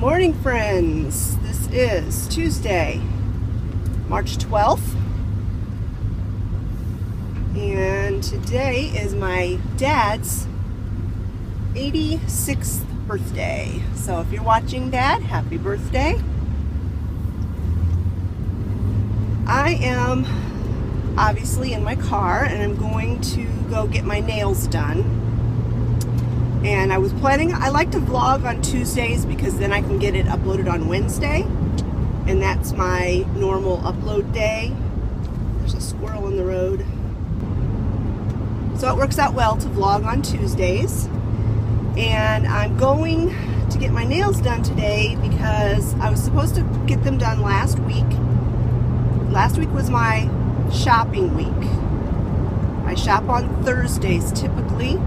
morning, friends. This is Tuesday, March 12th, and today is my dad's 86th birthday. So if you're watching, Dad, happy birthday. I am obviously in my car and I'm going to go get my nails done. And I was planning, I like to vlog on Tuesdays because then I can get it uploaded on Wednesday. And that's my normal upload day. There's a squirrel in the road. So it works out well to vlog on Tuesdays. And I'm going to get my nails done today because I was supposed to get them done last week. Last week was my shopping week. I shop on Thursdays typically.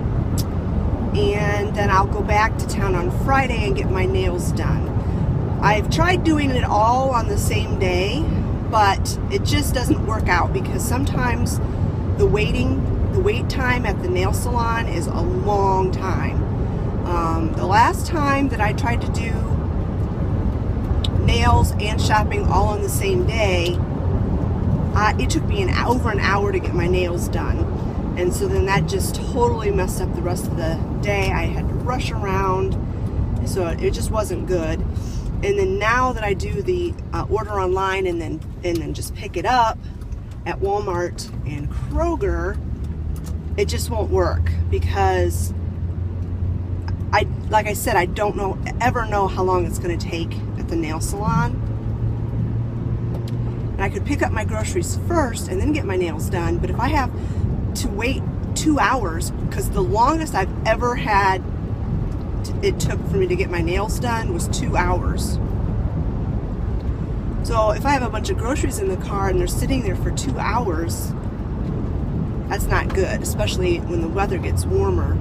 And then I'll go back to town on Friday and get my nails done. I've tried doing it all on the same day, but it just doesn't work out because sometimes the wait time at the nail salon is a long time. The last time that I tried to do nails and shopping all on the same day, it took me over an hour to get my nails done. And so then that just totally messed up the rest of the day. I had to rush around, so it just wasn't good. And then now that I do the order online and then just pick it up at Walmart and Kroger, it just won't work because like I said, I don't ever know how long it's going to take at the nail salon. And I could pick up my groceries first and then get my nails done, but if I have to wait 2 hours, because the longest I've ever had it took for me to get my nails done was 2 hours. So if I have a bunch of groceries in the car and they're sitting there for 2 hours, that's not good, especially when the weather gets warmer.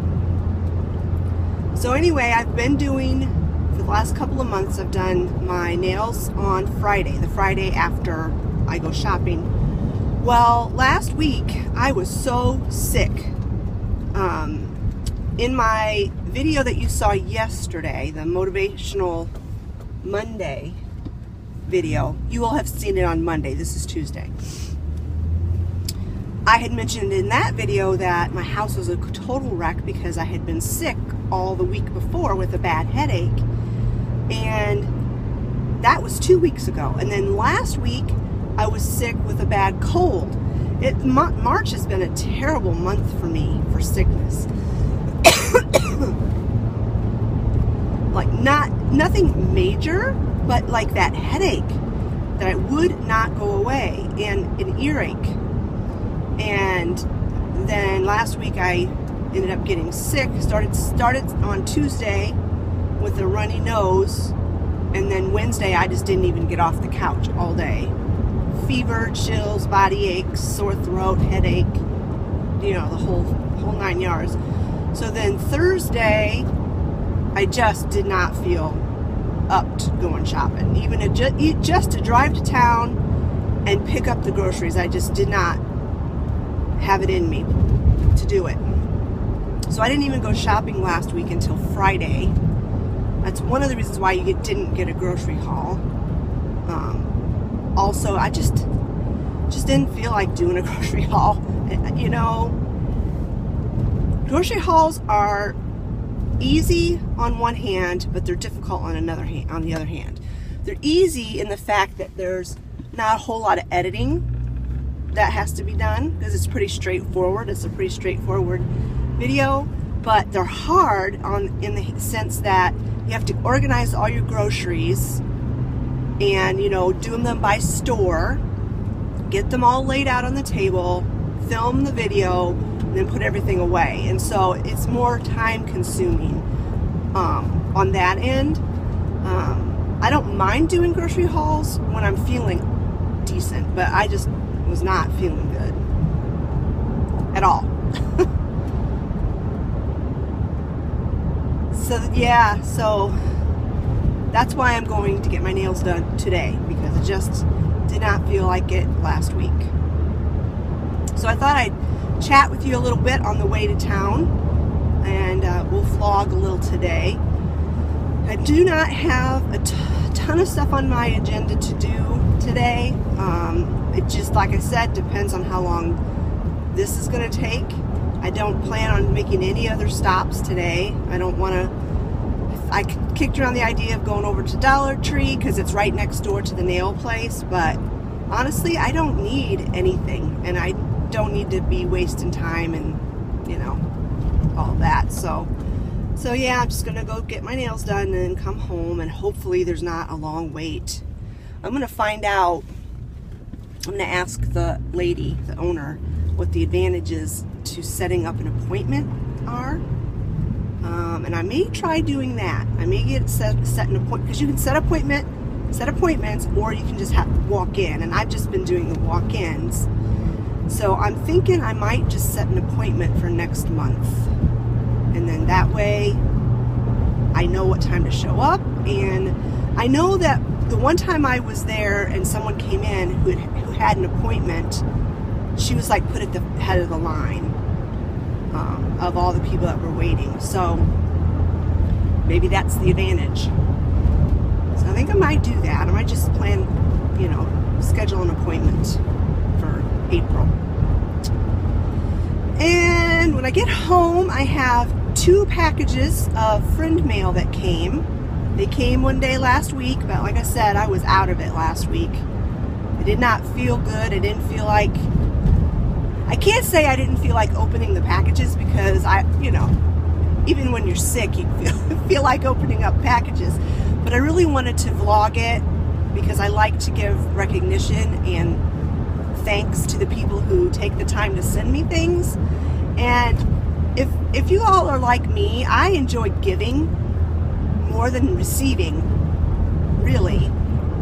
So anyway, I've been doing, for the last couple of months, I've done my nails on Friday, the Friday after I go shopping. Well, last week I was so sick. In my video that you saw yesterday, the Motivational Monday video, you will have seen it on Monday. This is Tuesday. I had mentioned in that video that my house was a total wreck because I had been sick all the week before with a bad headache. And that was 2 weeks ago. And then last week, I was sick with a bad cold. March has been a terrible month for me for sickness. Like nothing major, but like that headache that would not go away and an earache. And then last week I ended up getting sick. Started on Tuesday with a runny nose, and then Wednesday I just didn't even get off the couch all day. Fever, chills, body aches, sore throat, headache, you know, the whole 9 yards. So then Thursday, I just did not feel up to going shopping. Even just to drive to town and pick up the groceries, I just did not have it in me to do it. So I didn't even go shopping last week until Friday. That's one of the reasons why you didn't get a grocery haul. Also, I just didn't feel like doing a grocery haul. You know, grocery hauls are easy on one hand, but they're difficult on another hand. On the other hand, they're easy in the fact that there's not a whole lot of editing that has to be done because it's pretty straightforward. It's a pretty straightforward video, but they're hard in the sense that you have to organize all your groceries and, you know, do them by store, get them all laid out on the table, film the video, and then put everything away. And so it's more time consuming on that end. I don't mind doing grocery hauls when I'm feeling decent, but I just was not feeling good at all. So yeah, so that's why I'm going to get my nails done today, because I just did not feel like it last week. So I thought I'd chat with you a little bit on the way to town, and we'll vlog a little today. I do not have a ton of stuff on my agenda to do today. It just, like I said, depends on how long this is going to take. I don't plan on making any other stops today. I don't want to. I kicked around the idea of going over to Dollar Tree because it's right next door to the nail place, but honestly, I don't need anything, and I don't need to be wasting time and, you know, all that. So yeah, I'm just gonna go get my nails done and then come home, and hopefully there's not a long wait. I'm gonna find out. I'm gonna ask the lady, the owner, what the advantages to setting up an appointment are. And I may try doing that. I may get set an appointment, because you can set appointments, or you can just walk in. And I've just been doing the walk-ins. So I'm thinking I might just set an appointment for next month. And then that way I know what time to show up. And I know that the one time I was there and someone came in who had an appointment, she was like put at the head of the line of all the people that were waiting. So maybe that's the advantage. So I think I might do that. I might just plan, you know, schedule an appointment for April. And when I get home, I have 2 packages of friend mail that came. They came one day last week, but like I said, I was out of it last week. It did not feel good. I didn't feel like, I can't say I didn't feel like opening the packages, because you know, even when you're sick, you feel like opening up packages. But I really wanted to vlog it because I like to give recognition and thanks to the people who take the time to send me things. And if you all are like me, I enjoy giving more than receiving, really.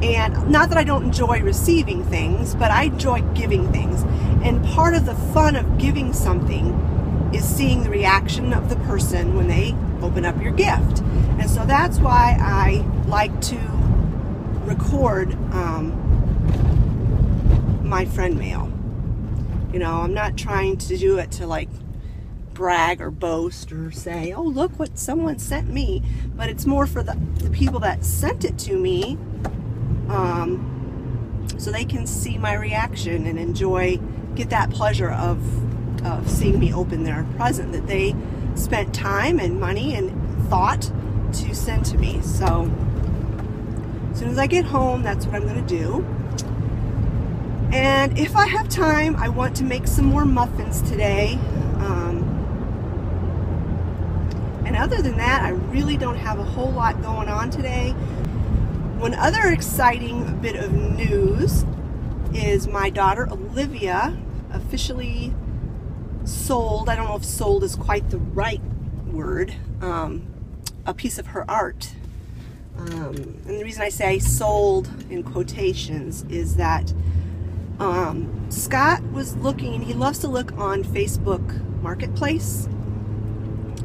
And not that I don't enjoy receiving things, but I enjoy giving things. And part of the fun of giving something is seeing the reaction of the person when they open up your gift. And so that's why I like to record my friend mail. You know, I'm not trying to do it to like brag or boast or say, oh, look what someone sent me. But it's more for the people that sent it to me, so they can see my reaction and get that pleasure of seeing me open their present that they spent time and money and thought to send to me. So as soon as I get home, that's what I'm going to do. And if I have time, I want to make some more muffins today. And other than that, I really don't have a whole lot going on today. One other exciting bit of news is my daughter Olivia officially sold, I don't know if sold is quite the right word, a piece of her art. And the reason I say sold in quotations is that Scott was looking, he loves to look on Facebook Marketplace,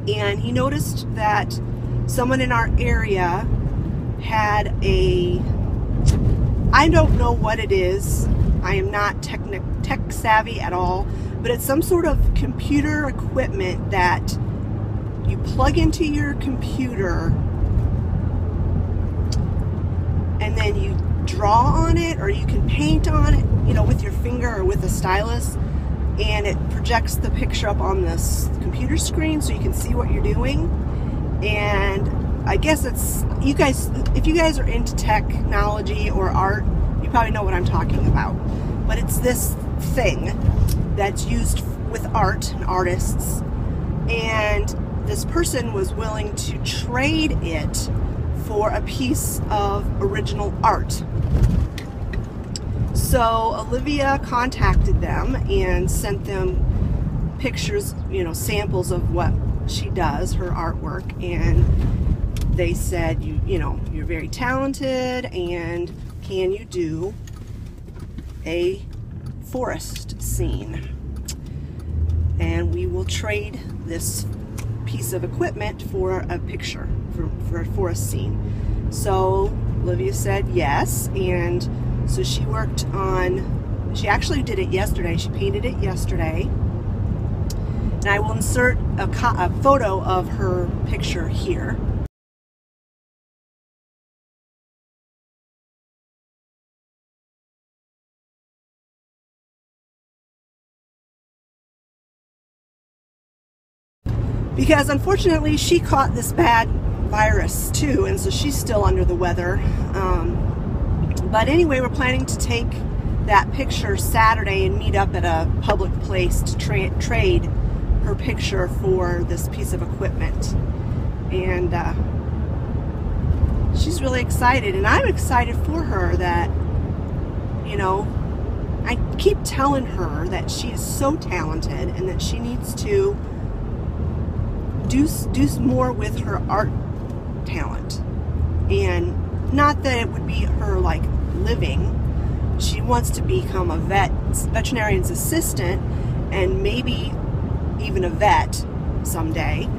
and he noticed that someone in our area had I don't know what it is, I am not tech savvy at all, but it's some sort of computer equipment that you plug into your computer and then you draw on it, or you can paint on it, you know, with your finger or with a stylus, and it projects the picture up on this computer screen so you can see what you're doing. And I guess it's, you guys, if you guys are into technology or art, you probably know what I'm talking about. But it's this thing that's used with art and artists, and this person was willing to trade it for a piece of original art. So Olivia contacted them and sent them pictures, you know, samples of what she does, her artwork, and they said, you know, you're very talented, and can you do a forest scene? And we will trade this piece of equipment for a picture, for a forest scene. So Olivia said yes, and so she worked on, she actually did it yesterday, she painted it yesterday, and I will insert a photo of her picture here. because unfortunately she caught this bad virus too, and so she's still under the weather. But anyway, we're planning to take that picture Saturday and meet up at a public place to trade her picture for this piece of equipment. And she's really excited, and I'm excited for her that, you know, I keep telling her that she is so talented and that she needs to do more with her art talent. And not that it would be her like living. She wants to become a veterinarian's assistant, and maybe even a vet someday.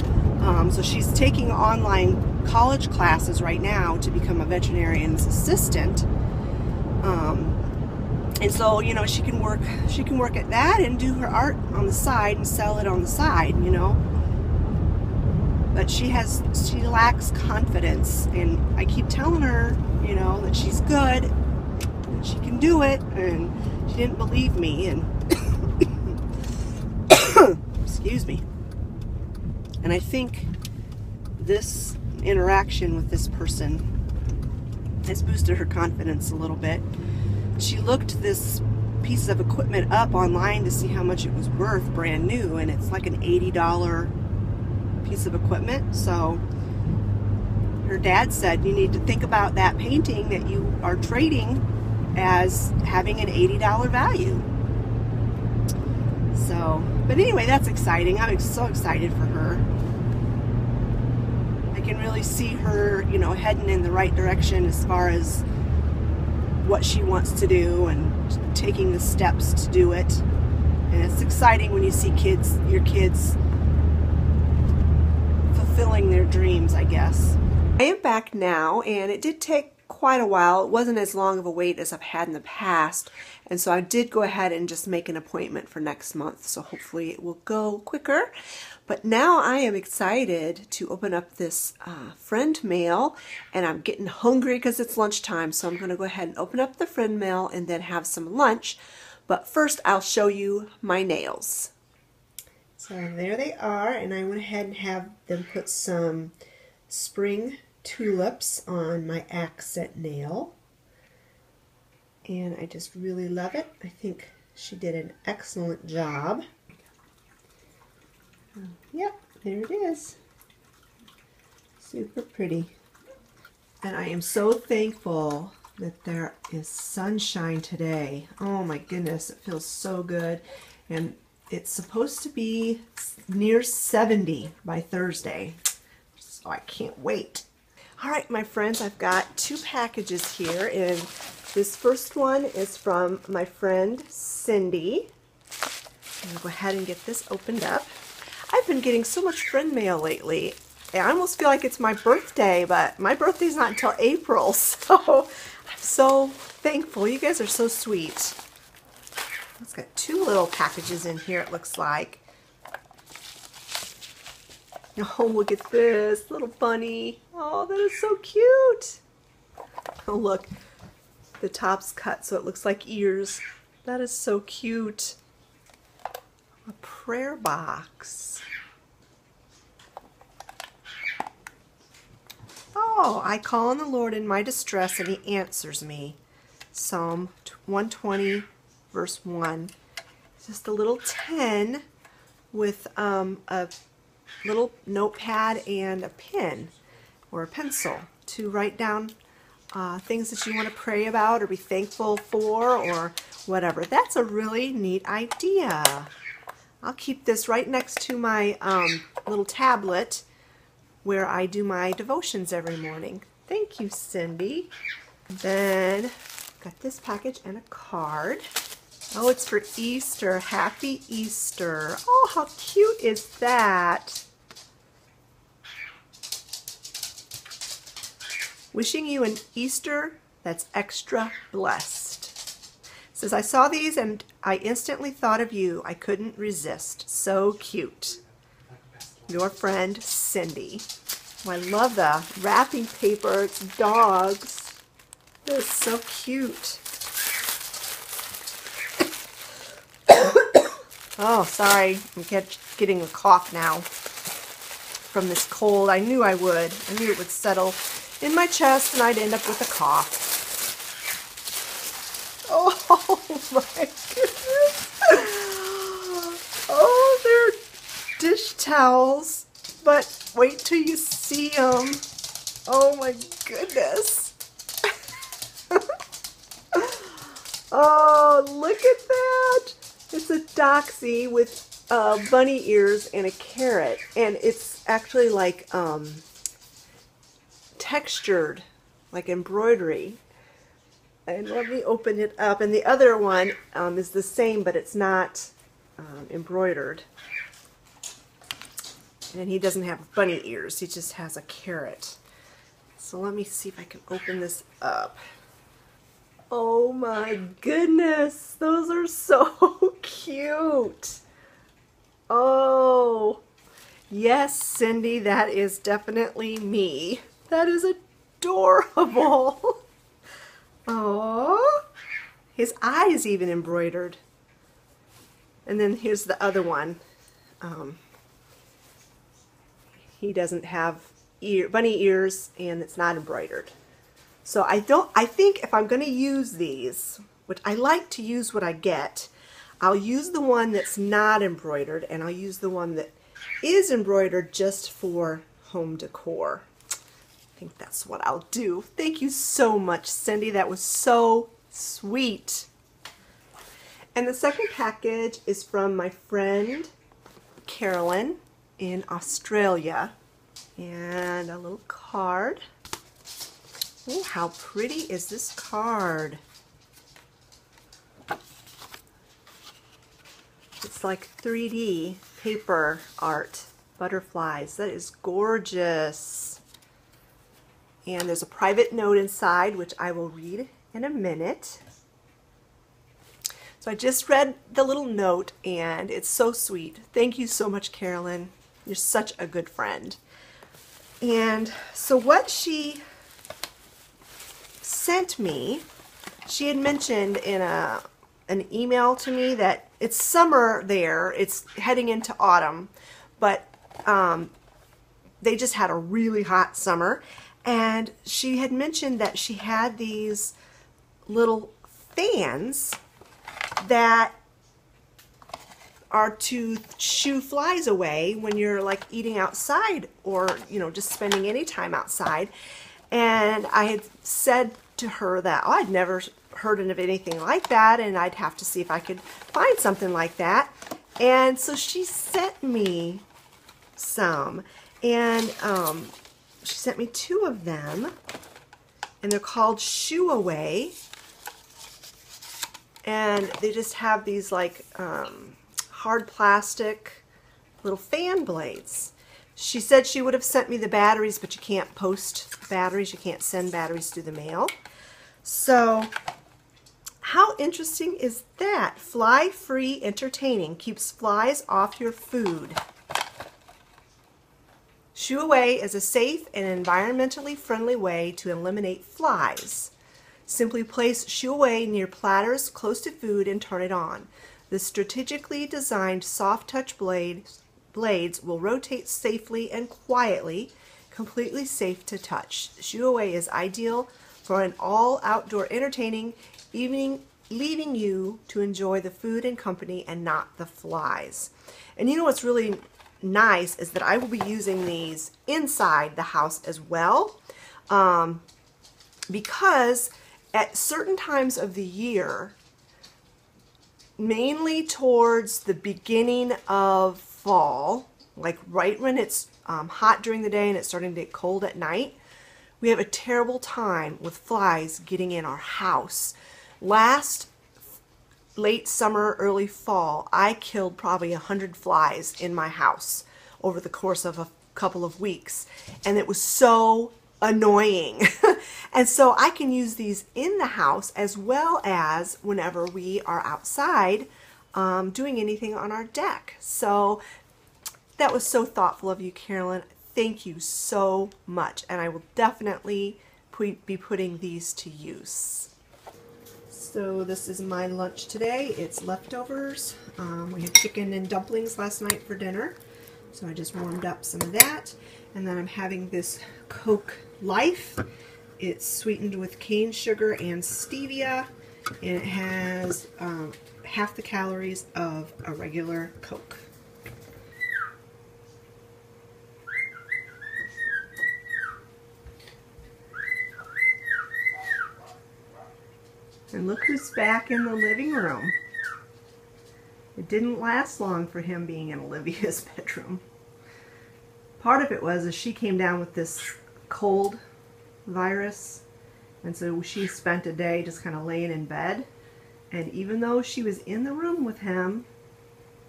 So she's taking online college classes right now to become a veterinarian's assistant. And so, you know, she can work at that and do her art on the side and sell it on the side, you know. But she lacks confidence, and I keep telling her, you know, that she's good, that she can do it, and she didn't believe me, and excuse me. And I think this interaction with this person has boosted her confidence a little bit. She looked this piece of equipment up online to see how much it was worth, brand new, and it's like an $80 piece of equipment. So her dad said, you need to think about that painting that you are trading as having an $80 value. So, but anyway, that's exciting. I'm so excited for her. I can really see her, you know, heading in the right direction as far as what she wants to do and taking the steps to do it. And it's exciting when you see your kids fulfilling their dreams, I guess. I am back now, and it did take quite a while. It wasn't as long of a wait as I've had in the past, and so I did go ahead and just make an appointment for next month, so hopefully it will go quicker. But now I am excited to open up this friend mail, and I'm getting hungry because it's lunchtime, so I'm going to go ahead and open up the friend mail and then have some lunch. But first I'll show you my nails. So there they are, and I went ahead and have them put some spring tulips on my accent nail, and I just really love it. I think she did an excellent job. Yep, there it is. Super pretty. And I am so thankful that there is sunshine today. Oh my goodness, it feels so good. And it's supposed to be near 70 by Thursday, so I can't wait. All right, my friends, I've got 2 packages here, and this first one is from my friend Cindy. I'm gonna go ahead and get this opened up. I've been getting so much friend mail lately. I almost feel like it's my birthday, but my birthday's not until April, so I'm so thankful. You guys are so sweet. It's got 2 little packages in here, it looks like. Oh, look at this little bunny. Oh, that is so cute. Oh, look, the top's cut so it looks like ears. That is so cute. A prayer box. Oh, I call on the Lord in my distress, and He answers me. Psalm 120, verse 1. It's just a little 10 with a little notepad and a pen or a pencil to write down things that you want to pray about or be thankful for or whatever. That's a really neat idea. I'll keep this right next to my little tablet where I do my devotions every morning. Thank you, Cindy. Then got this package and a card. Oh, it's for Easter. Happy Easter. Oh, how cute is that? Wishing you an Easter that's extra blessed. It says, I saw these and I instantly thought of you. I couldn't resist. So cute. Your friend, Cindy. Oh, I love the wrapping paper. It's dogs. They're so cute. Oh, sorry. I'm getting a cough now. from this cold. I knew I would. I knew it would settle in my chest and I'd end up with a cough. Oh my goodness. Oh, they're dish towels. But wait till you see them. Oh my goodness. Oh, look at that. It's a doxy with bunny ears and a carrot. And it's actually like textured, like embroidery. And let me open it up. And the other one is the same, but it's not embroidered. And he doesn't have bunny ears. He just has a carrot. So let me see if I can open this up. Oh my goodness. Those are so cute. Oh, yes, Cindy, that is definitely me. That is adorable. Oh, his eye is even embroidered. And then here's the other one. He doesn't have bunny ears and it's not embroidered. So I think if I'm going to use these, which I like to use what I get, I'll use the one that's not embroidered and I'll use the one that is embroidered just for home decor. I think that's what I'll do. Thank you so much, Cindy. That was so sweet. And the second package is from my friend Carolyn in Australia. And a little card. Oh, how pretty is this card? It's like 3D paper art. Butterflies. That is gorgeous. And there's a private note inside, which I will read in a minute. So I just read the little note, and it's so sweet. Thank you so much, Carolyn. You're such a good friend. And so what she sent me, she had mentioned in an email to me that it's summer there. It's heading into autumn, but they just had a really hot summer. And she had mentioned that she had these little fans that are to shoo flies away when you're like eating outside or, you know, just spending any time outside. And I had said to her that, oh, I'd never heard of anything like that, and I'd have to see if I could find something like that. And so she sent me some, and she sent me 2 of them, and they're called Shoo Away, and they just have these like hard plastic little fan blades. She said she would have sent me the batteries, but you can't post batteries, you can't send batteries through the mail. So how interesting is that? Fly-free entertaining, keeps flies off your food. Shoo Away is a safe and environmentally friendly way to eliminate flies. Simply place Shoo Away near platters close to food and turn it on. The strategically designed soft touch blades will rotate safely and quietly, completely safe to touch. Shoo Away is ideal for an all outdoor entertaining evening, leaving you to enjoy the food and company and not the flies. And you know what's really nice is that I will be using these inside the house as well, because at certain times of the year, mainly towards the beginning of fall, like right when it's hot during the day and it's starting to get cold at night, we have a terrible time with flies getting in our house. Last late summer, early fall, I killed probably 100 flies in my house over the course of a couple of weeks, and it was so annoying. And so I can use these in the house as well as whenever we are outside doing anything on our deck. So that was so thoughtful of you, Carolyn. Thank you so much, and I will definitely be putting these to use. So this is my lunch today. It's leftovers. We had chicken and dumplings last night for dinner. So I just warmed up some of that, and then I'm having this Coke Life. It's sweetened with cane sugar and stevia, and it has half the calories of a regular Coke. And look who's back in the living room. It didn't last long for him being in Olivia's bedroom. Part of it was she came down with this cold virus, and so she spent a day just kind of laying in bed. And even though she was in the room with him,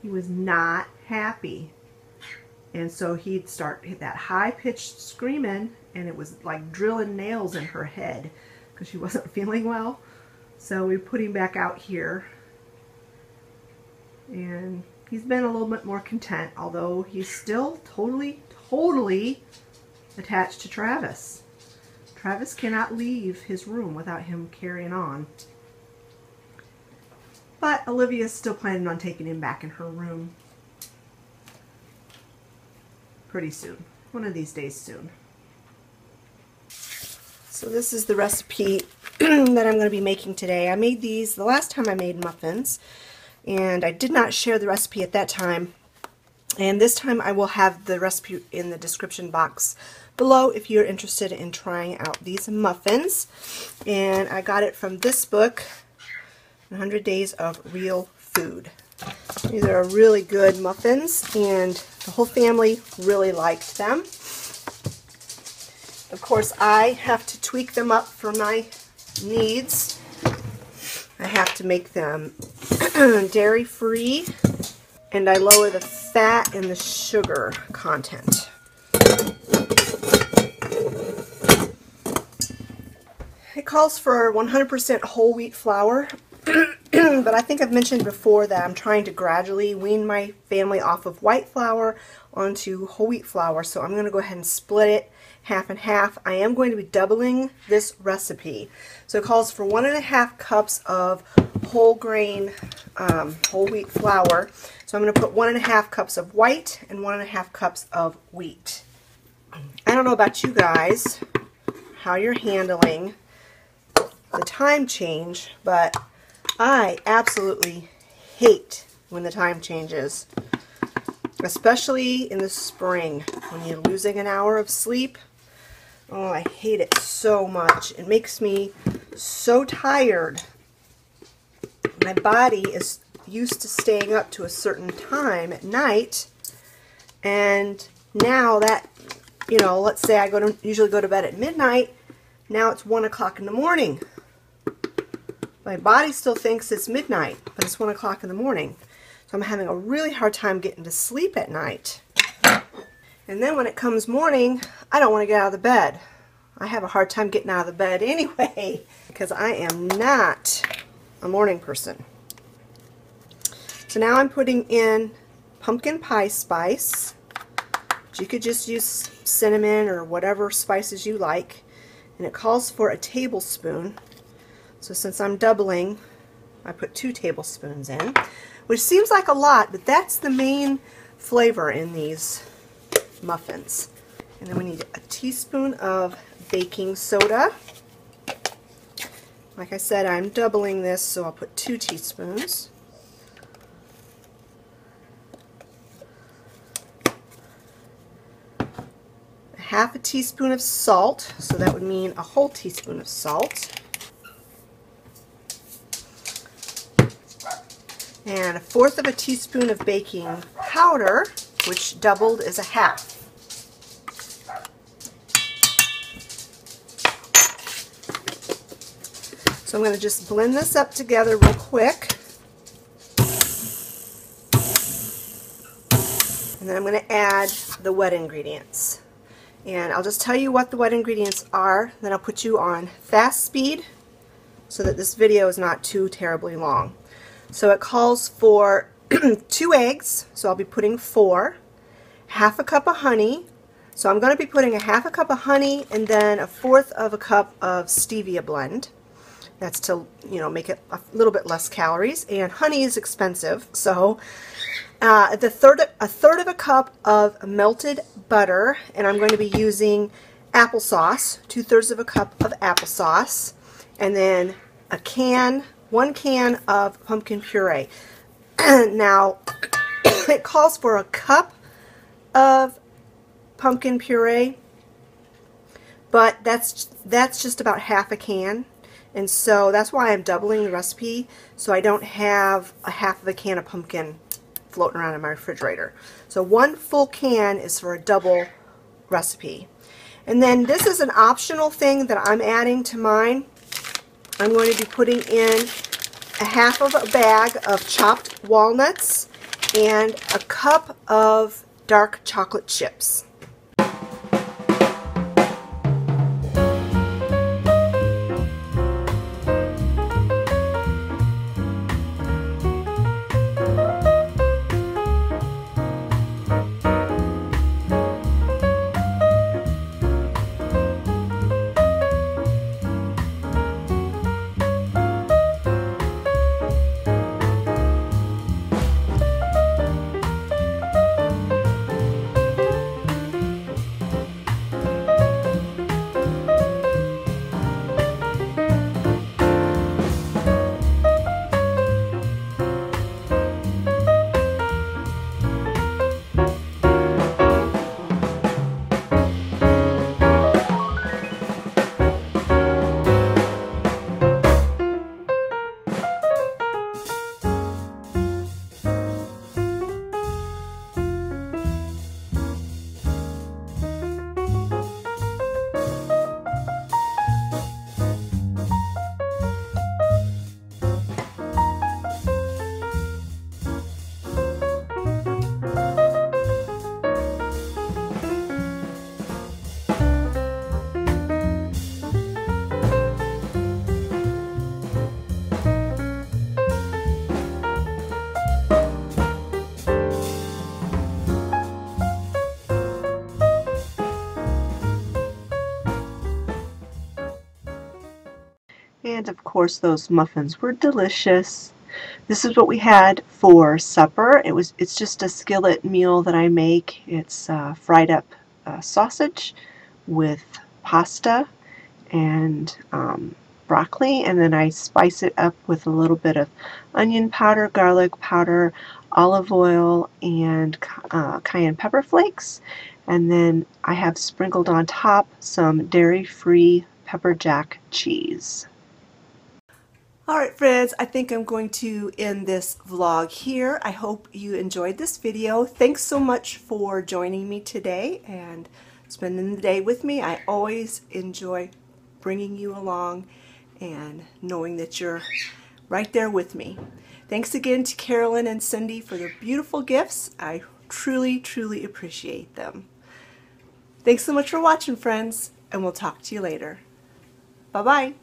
he was not happy. And so he'd start that high-pitched screaming, and it was like drilling nails in her head because she wasn't feeling well. So we put him back out here, and he's been a little bit more content, although he's still totally attached to Travis. Travis cannot leave his room without him carrying on. But Olivia's still planning on taking him back in her room pretty soon. One of these days soon. So this is the recipe that I'm going to be making today. I made these the last time I made muffins, and I did not share the recipe at that time. And this time I will have the recipe in the description box below if you're interested in trying out these muffins. And I got it from this book, 100 Days of Real Food. These are really good muffins, and the whole family really liked them. Of course, I have to tweak them up for my needs. I have to make them dairy-free, and I lower the fat and the sugar content. It calls for 100% whole wheat flour, but I think I've mentioned before that I'm trying to gradually wean my family off of white flour onto whole wheat flour, so I'm going to go ahead and split it half and half. I am going to be doubling this recipe. So it calls for 1.5 cups of whole grain, whole wheat flour. So I'm going to put 1.5 cups of white and 1.5 cups of wheat. I don't know about you guys, how you're handling the time change, but I absolutely hate when the time changes, especially in the spring when you're losing an hour of sleep. Oh, I hate it so much. It makes me so tired. My body is used to staying up to a certain time at night, and now that, you know, let's say I usually go to bed at midnight, now it's 1 o'clock in the morning. My body still thinks it's midnight, but it's 1 o'clock in the morning. So I'm having a really hard time getting to sleep at night. And then when it comes morning, I don't want to get out of the bed. I have a hard time getting out of the bed anyway, because I am not a morning person. So now I'm putting in pumpkin pie spice. You could just use cinnamon or whatever spices you like. And it calls for a tablespoon. So since I'm doubling, I put 2 tablespoons in, which seems like a lot, but that's the main flavor in these muffins. And then we need a teaspoon of baking soda. Like I said, I'm doubling this, so I'll put 2 teaspoons. Half a teaspoon of salt, so that would mean a whole teaspoon of salt. And 1/4 of a teaspoon of baking powder, which doubled is a half. So I'm going to just blend this up together real quick. And then I'm going to add the wet ingredients. And I'll just tell you what the wet ingredients are, then I'll put you on fast speed so that this video is not too terribly long. So it calls for 2 eggs, so I'll be putting 4, half a cup of honey, so I'm going to be putting a half a cup of honey and then 1/4 of a cup of stevia blend, That's to, you know, make it a little bit less calories. And honey is expensive, so a third of a cup of melted butter, and I'm going to be using applesauce, 2/3 of a cup of applesauce, and then one can of pumpkin puree. Now, it calls for a cup of pumpkin puree, but that's just about half a can. And so that's why I'm doubling the recipe, so I don't have a half of a can of pumpkin floating around in my refrigerator. So 1 full can is for a double recipe. And then this is an optional thing that I'm adding to mine. I'm going to be putting in a half of a bag of chopped walnuts and a cup of dark chocolate chips. And of course those muffins were delicious. This is what we had for supper. It's just a skillet meal that I make. It's fried up sausage with pasta and broccoli, and then I spice it up with a little bit of onion powder, garlic powder, olive oil, and cayenne pepper flakes. And then I have sprinkled on top some dairy-free pepper jack cheese. Alright friends, I think I'm going to end this vlog here. I hope you enjoyed this video. Thanks so much for joining me today and spending the day with me. I always enjoy bringing you along and knowing that you're right there with me. Thanks again to Carolyn and Cindy for their beautiful gifts. I truly, truly appreciate them. Thanks so much for watching, friends, and we'll talk to you later. Bye-bye.